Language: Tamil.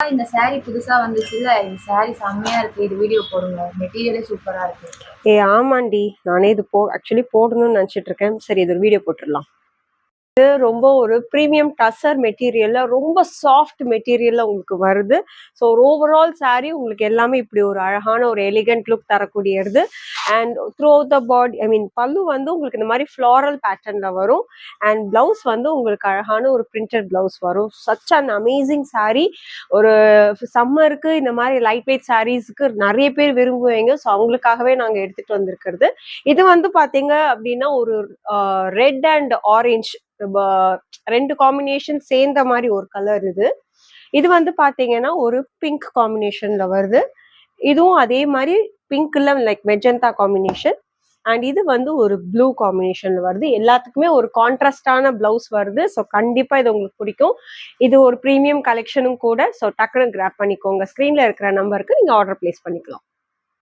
இந்த சாரி புதுசா வந்துச்சுல்ல, இந்த சாரி செம்மையா இருக்கு. இது வீடியோ போடுங்க. மெட்டீரியலே சூப்பரா இருக்கு. ஆமாண்டி, நானே இது ஆக்சுவலி போடணும்னு நினைச்சிட்டு இருக்கேன். சரி, இது ஒரு வீடியோ போட்டுடலாம். இது ரொம்ப ஒரு பிரீமியம் டசர் மெட்டீரியல்ல, ரொம்ப சாஃப்ட் மெட்டீரியல்ல உங்களுக்கு வருது. ஸோ ஒரு ஓவரால் சாரீ உங்களுக்கு எல்லாமே இப்படி ஒரு அழகான ஒரு எலிகன்ட் லுக் தரக்கூடியது. அண்ட் த்ரூ அவுட் த பாடி, ஐ மீன் பல்லு வந்து உங்களுக்கு இந்த மாதிரி ஃப்ளாரல் பேட்டர்ன்ல வரும். அண்ட் பிளவுஸ் வந்து உங்களுக்கு அழகான ஒரு பிரிண்டட் பிளவுஸ் வரும். Such an amazing sari. ஒரு சம்மருக்கு இந்த மாதிரி லைட் வெயிட் சாரீஸ்க்கு நிறைய பேர் விரும்புவீங்க. ஸோ அவங்களுக்காகவே நாங்கள் எடுத்துட்டு வந்திருக்கிறது. இது வந்து பாத்தீங்க அப்படின்னா ஒரு ரெட் அண்ட் ஆரஞ்சு ரெண்டு காம்பினேஷன் சேர்ந்த மாதிரி ஒரு கலர் இது. இது வந்து பாத்தீங்கன்னா ஒரு பிங்க் காம்பினேஷன்ல வருது. இதுவும் அதே மாதிரி பிங்க்ல லைக் மெஜந்தா காம்பினேஷன். அண்ட் இது வந்து ஒரு ப்ளூ காம்பினேஷன்ல வருது. எல்லாத்துக்குமே ஒரு கான்ட்ராஸ்டான பிளவுஸ் வருது. ஸோ கண்டிப்பா இது உங்களுக்கு பிடிக்கும். இது ஒரு ப்ரீமியம் கலெக்ஷனும் கூட. ஸோ டக்குனு கிராப் பண்ணிக்கோங்க. ஸ்கிரீன்ல இருக்கிற நம்பருக்கு நீங்க ஆர்டர் பிளேஸ் பண்ணிக்கலாம்.